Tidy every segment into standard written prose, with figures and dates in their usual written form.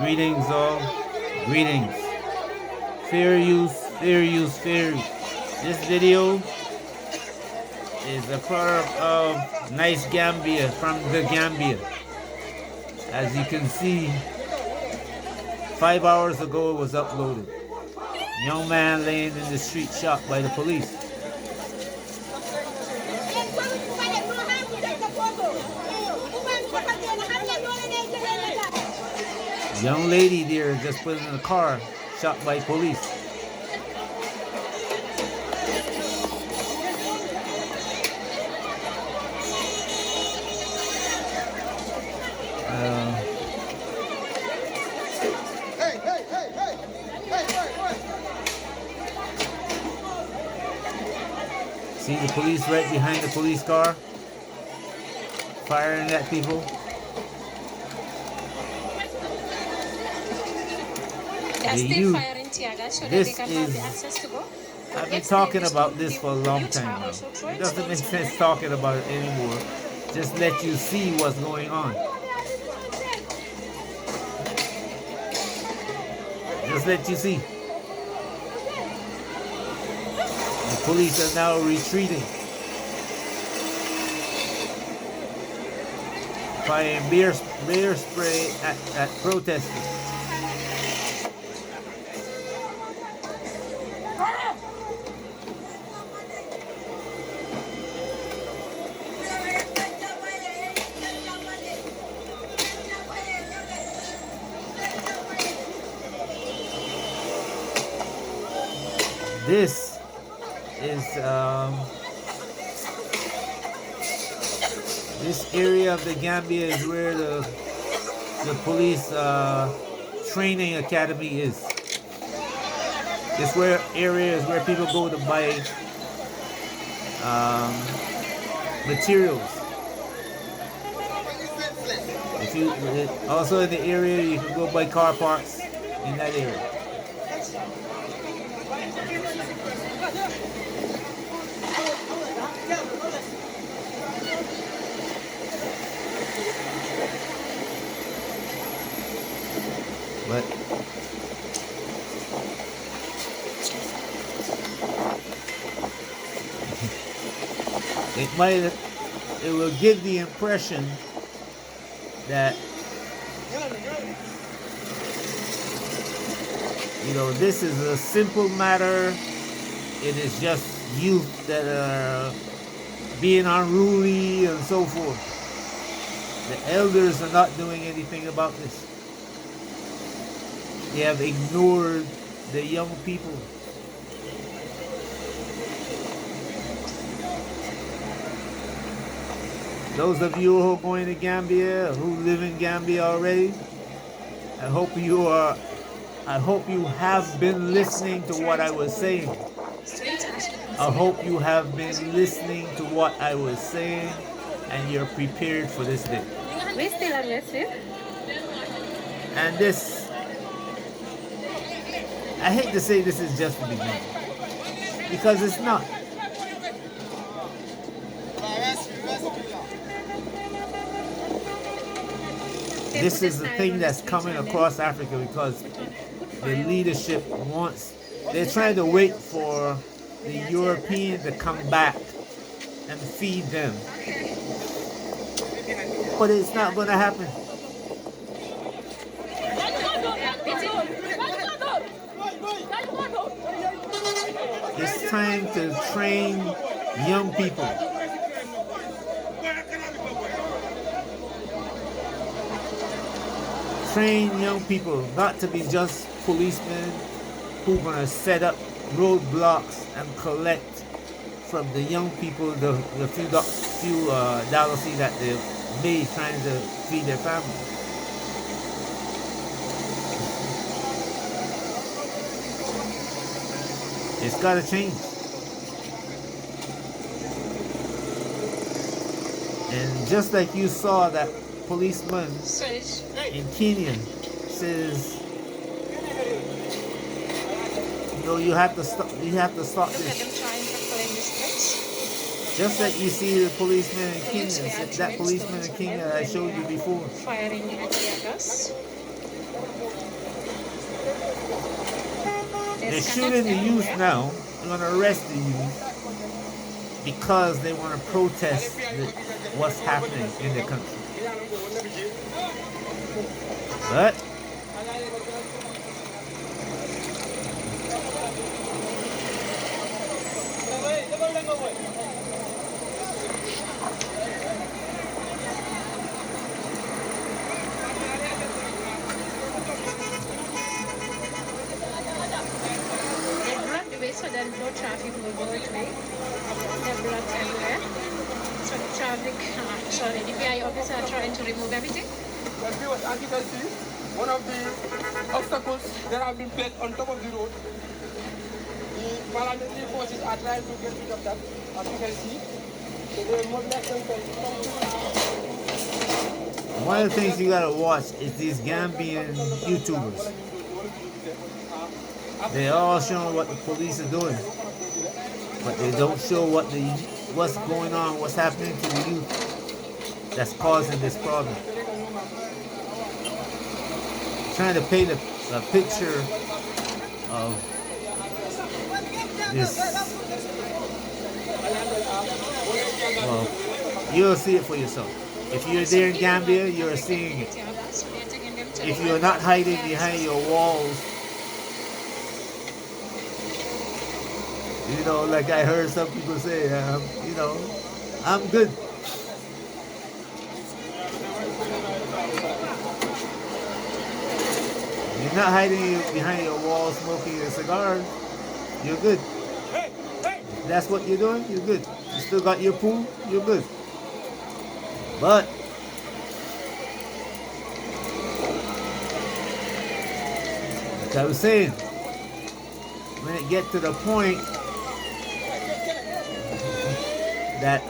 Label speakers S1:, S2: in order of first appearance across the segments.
S1: Greetings all. Greetings. Fair use, fair use, fair use. This video is a part of Nice Gambia from the Gambia. As you can see, 5 hours ago it was uploaded. Young man laying in the street shot by the police. Young lady there just put in a car, shot by police. See the police right behind the police car, firing at people.
S2: They're still firing tear gas so that they can have the access to go.
S1: I've been talking about this for a long time now. It doesn't make sense talking about it anymore. Just let you see what's going on. Just let you see. The police are now retreating. Firing bear spray at protesters. This is this area of the Gambia is where the police training academy is. This area is where people go to buy materials. If you also in the area, you can go buy car parts in that area. But it will give the impression that, you know, this is a simple matter. It is just youth that are being unruly and so forth. The elders are not doing anything about this. They have ignored the young people. Those of you who are going to Gambia, who live in Gambia already, I hope you have been listening to what I was saying. I hope you have been listening to what I was saying and you're prepared for this day.
S2: We still at Westfield.
S1: And this, I hate to say this is just the beginning, because it's not. This is the thing that's coming across Africa because the leadership they're trying to wait for the European to come back and feed them. But it's not going to happen. It's time to train young people. Train young people not to be just policemen who are going to set up roadblocks and collect from the young people the few dollars that they made trying to feed their family. It's got to change. And just like you saw that policeman in Kenya says, you know, you have to stop this. Just like you see the policeman in Kenya, that policeman in Kenya I showed you before.
S2: Firing at gas.
S1: They're shooting the youth now. They're gonna arrest the youth because they want to protest what's happening in the country. But
S2: so that no traffic will go its way. They're blocked everywhere. So the traffic, sorry, the PI officer are trying to remove everything.
S3: As you can see, one of the obstacles that have been placed on top of the road, the paramilitary forces are trying to get rid of that, as you can see. So they mobilize themselves.
S1: one of the things you gotta watch is these Gambian YouTubers. They all show what the police are doing, but they don't show what's going on, what's happening to the youth that's causing this problem. Trying to paint a picture of this. Well, you'll see it for yourself. If you're there in Gambia, you're seeing it. If you're not hiding behind your walls, you know, like I heard some people say, you know, I'm good. You're not hiding behind your wall smoking a cigar, you're good. If that's what you're doing, you're good. You still got your pool, you're good. But like I was saying, when it gets to the point that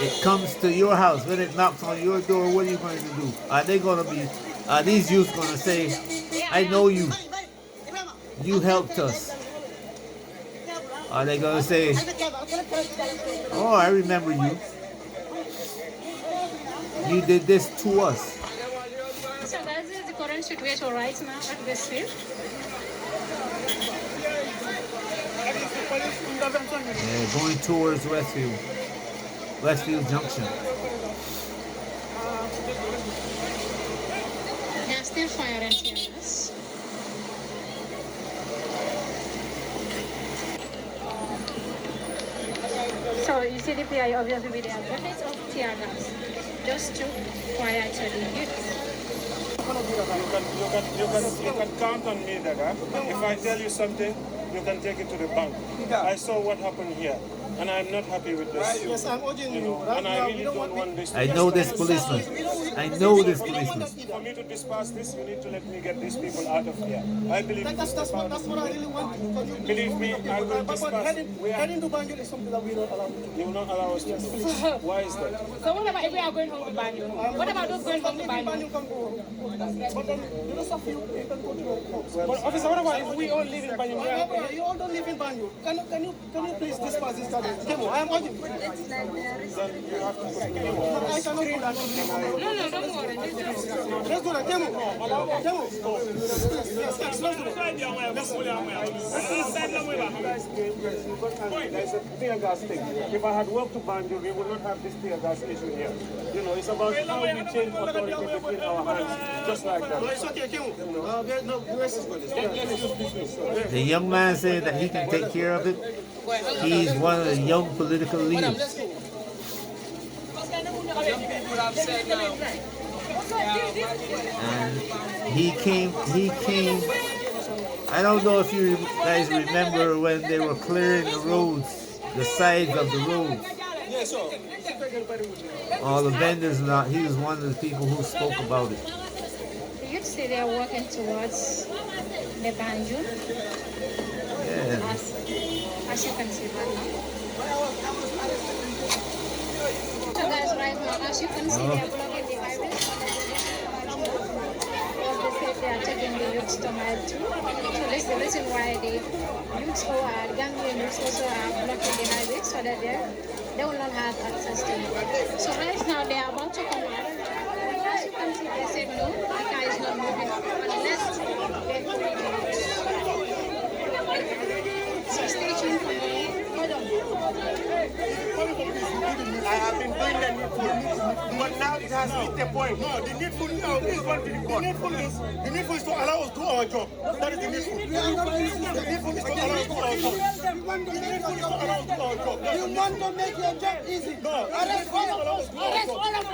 S1: it comes to your house, when it knocks on your door, what are you going to do? Are these youth going to say, I know you, you helped us? Are they going to say, oh, I remember you, you did this to us?
S2: So that is the current situation right now at Westfield.
S1: Yeah, going towards Westfield Junction.
S2: They're still firing tear gas. So you see the PI obviously with the advantage of tear gas, just to quiet the youth.
S4: You can count on me that if I tell you something, you can take it to the bank. I saw what happened here, and I'm not happy with this.
S3: Yes, I'm urging you.
S4: And I really don't want this.
S1: I know this policeman. I know this policeman.
S4: For me to disperse this, you need to let me get these people out of here. I believe
S3: That's what I really want.
S4: Believe me, I will disperse.
S3: Heading to Banjul is something that we don't allow you to do.
S4: You will not allow us to do. Why is that?
S2: So what about if we are going home to Banjul? What about those going home to Banjul?
S3: Banjul can go home. But then the rest of you can go to your homes.
S4: But officer, what about if we all live in Banjul?
S3: You all don't live in Banjul. Can you please disperse this guy? Demo, I am urging you.
S4: Then you have to put me
S3: I cannot do that.
S2: No, don't worry.
S3: Let's do that. Demo. Demo. Yes, let's do that.
S4: There's a tear gas thing. If I had worked to Banjul, we would not have this tear gas issue here. You know, it's about how we change authority between our hands, just like that.
S3: It's okay, Demo. The rest is good.
S1: The young man said that he can take care of it. He's one of the young political leaders. And he came, I don't know if you guys remember when they were clearing the roads, the sides of the roads. All the vendors and all, he was one of the people who spoke about it.
S2: You'd say they are working towards the Banjul.
S1: Yeah.
S2: As you can see right now. So guys, right now, as you can see, they are blocking the highway. They are taking the youths to mile 2. So that's the reason why the youths who are Gambian youths also are blocking the highway so that they will not have access to it. So right now they are about to come out. country, they said no, the car is not moving unless they free the youths. So stay tuned for more. Hold on.
S4: I have been doing the needful, but now it has hit the point. No, the needful now is going to the court. The needful is to allow us to do our job. That is the needful. The needful is to allow us to do our job. The needful is to allow us to do our job. You want to make your job easy. No, arrest all of us. Arrest all of us.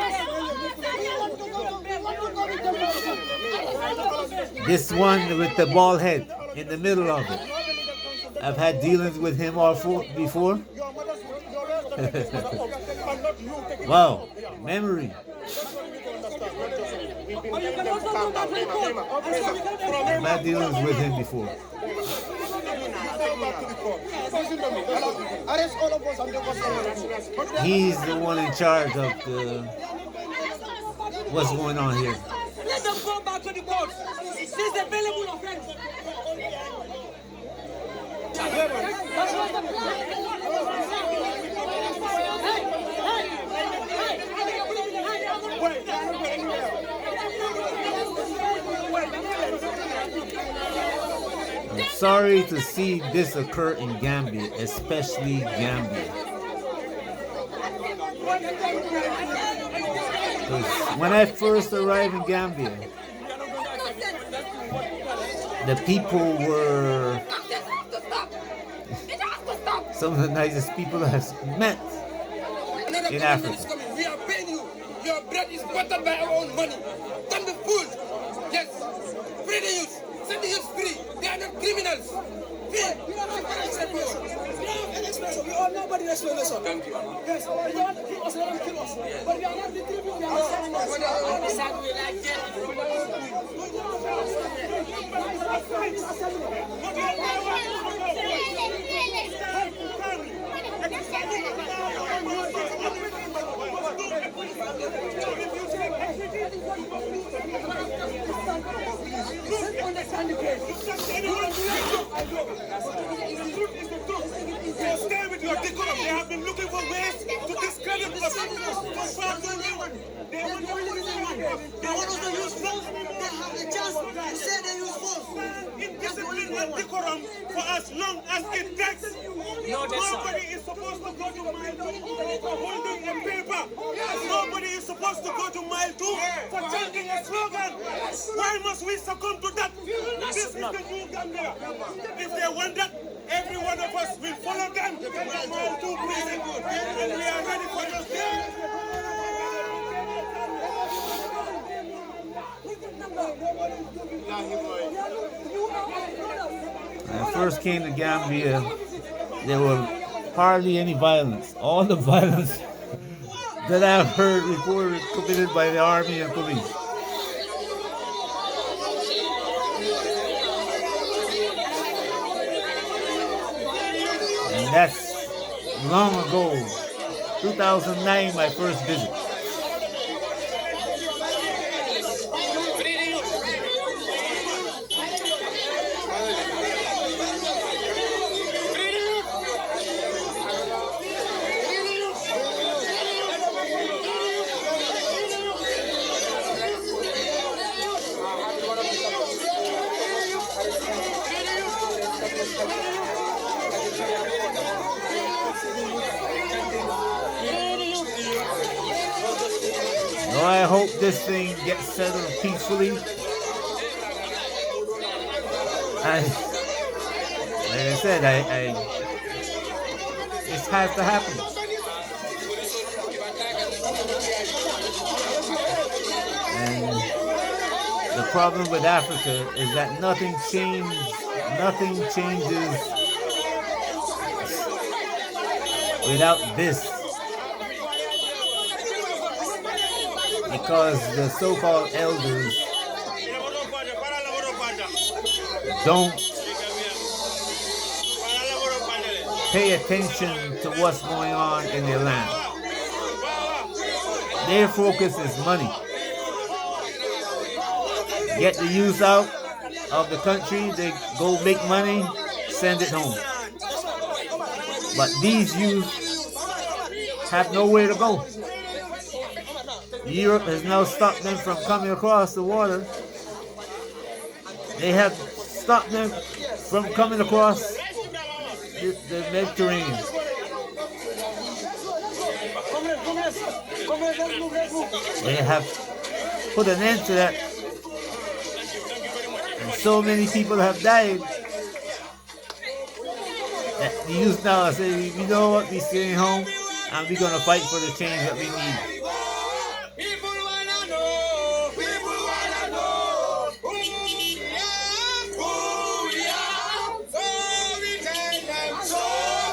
S1: This one with the bald head in the middle of it. I've had dealings with him before. Wow, memory. I've had dealings with him before. He's the one in charge of what's going on here.
S3: Let them go back to the court. This is available offense.
S1: I'm sorry to see this occur in Gambia, especially Gambia. When I first arrived in Gambia, the people were some of the nicest people I've met in Africa.
S3: We are paying you. Your bread is buttered by our own money. Don't be fooled. Yes. Free the youth. Set the youth free. They are not criminals. Free. We don't have an explanation. We all know about the explanation. Thank you. Yes. They want to kill us. They want to kill us. But we are not the people. We are not saying we like understand the case.
S4: Stay with your decorum. They have been looking for ways to discredit us. They want us to use force. They have a chance to say they use force. Indiscipline and decorum for as long as it takes. Nobody is supposed to go to mile 2 for holding a paper. Nobody is supposed to go to mile 2 for chanting a slogan. Why must we succumb to that? This is the new Gambia. If they want that, every one of us will follow them to mile 2 prison. And we are ready for this day.
S1: When I first came to Gambia, there were hardly any violence. All the violence that I've heard reported committed by the army and police. And that's long ago, 2009, my first visit. So I hope this thing gets settled peacefully. Like I said, this has to happen. And the problem with Africa is that nothing changes without this. Because the so-called elders don't pay attention to what's going on in their land. Their focus is money. Get the youth out of the country, they go make money, send it home. But these youth have nowhere to go. Europe has now stopped them from coming across the water. They have stopped them from coming across the Mediterranean. They have put an end to that. And so many people have died that the youth now are saying, you know what, we're staying home and we're going to fight for the change that we need.
S4: People wanna know. People wanna know who we are. Who we are. So we tell them. So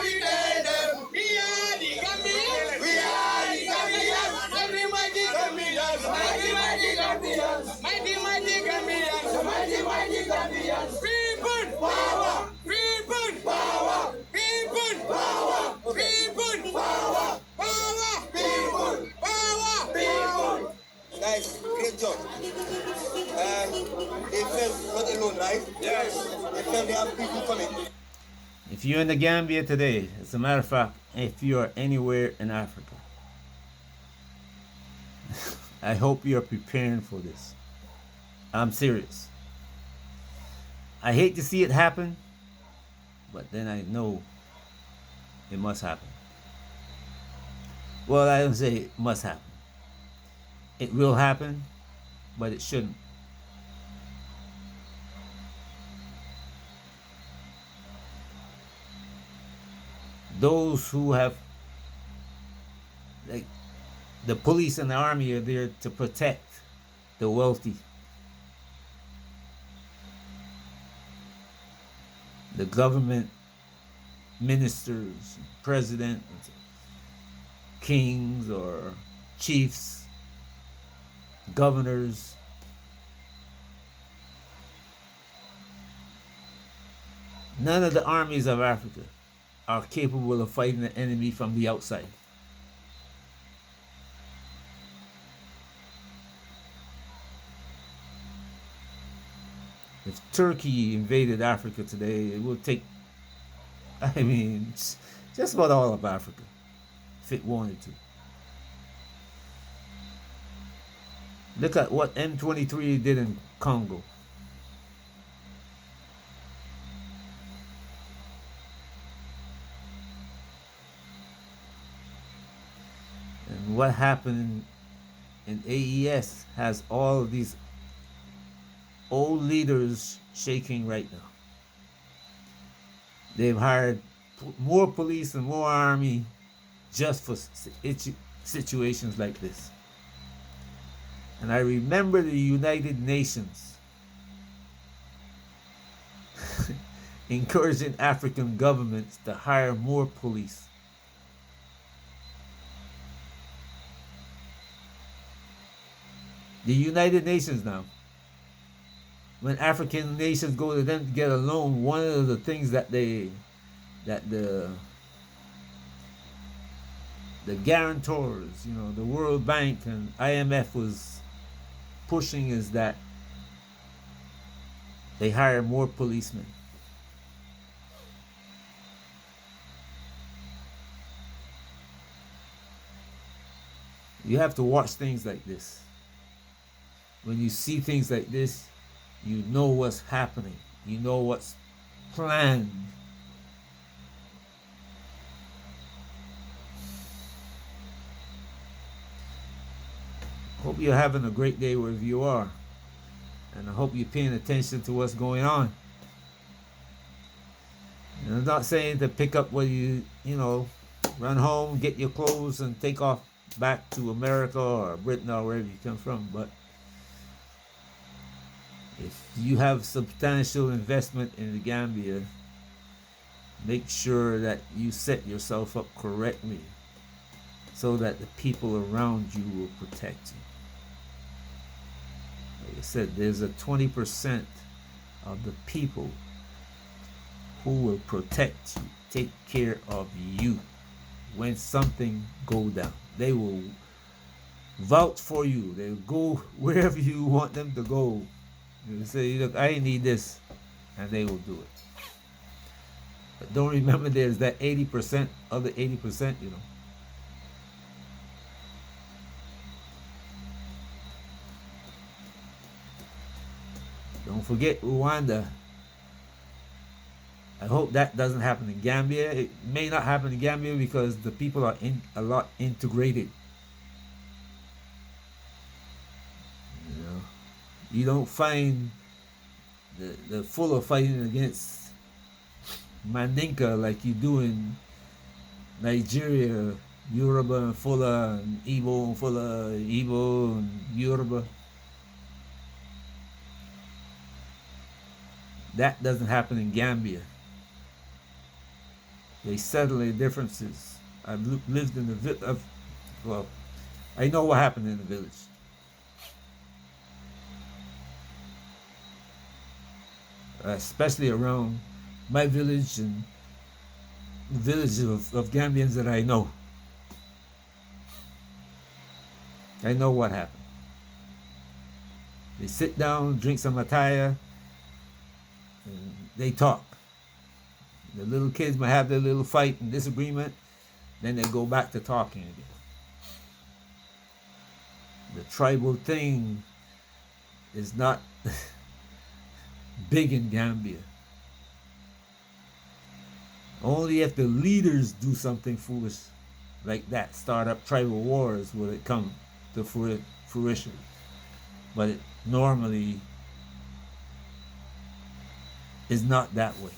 S4: we tell them. We are the Gambians. We are the Gambians. Mighty, mighty Gambians. Mighty, mighty Gambians. Mighty, mighty Gambians. Mighty, mighty Gambians. People power. People power. People power. People power. Power. People power. People. Guys, great job. They felt not alone, right? Yes. They felt they have people coming.
S1: If you're in the Gambia today, as a matter of fact, if you are anywhere in Africa, I hope you're preparing for this. I'm serious. I hate to see it happen, but then I know it must happen. Well, I don't say it must happen. It will happen, but it shouldn't. Those who have, like, the police and the army are there to protect the wealthy. The government, ministers, presidents, kings or chiefs, governors. None of the armies of Africa are capable of fighting the enemy from the outside. If Turkey invaded Africa today, it would take, I mean, just about all of Africa, if it wanted to. Look at what M23 did in Congo. And what happened in AES has all of these old leaders shaking right now. They've hired more police and more army just for situations like this. And I remember the United Nations encouraging African governments to hire more police. The United Nations now, when African nations go to them to get a loan, one of the things that the guarantors, you know, the World Bank and IMF was pushing is that they hire more policemen. You have to watch things like this. When you see things like this, you know what's happening. You know what's planned. Hope you're having a great day wherever you are. And I hope you're paying attention to what's going on. And I'm not saying to pick up what you know, run home, get your clothes and take off back to America or Britain or wherever you come from. But if you have substantial investment in the Gambia, make sure that you set yourself up correctly so that the people around you will protect you. Like I said, there's a 20% of the people who will protect you, take care of you when something go down. They will vouch for you. They'll go wherever you want them to go. You say, look, I need this, and they will do it. But don't remember there's that 80%, other 80%, you know. Don't forget Rwanda. I hope that doesn't happen in Gambia. It may not happen in Gambia because the people are a lot integrated. You know, you don't find the full of fighting against Mandinka like you do in Nigeria, Yoruba and Fula, and Igbo and Yoruba. That doesn't happen in Gambia. They settle their differences. I've lived in the village. Well, I know what happened in the village. Especially around my village and the villages of Gambians that I know. I know what happened. They sit down, drink some ataya, and they talk. The little kids might have their little fight and disagreement, then they go back to talking again. The tribal thing is not big in Gambia. Only if the leaders do something foolish like that, start up tribal wars, will it come to fruition. But it normally is not that way.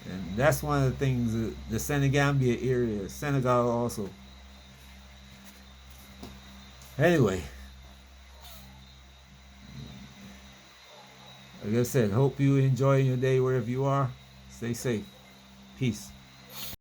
S1: And that's one of the things, the Senegambia area, Senegal also. Anyway, like I said, hope you enjoy your day wherever you are. Stay safe. Peace.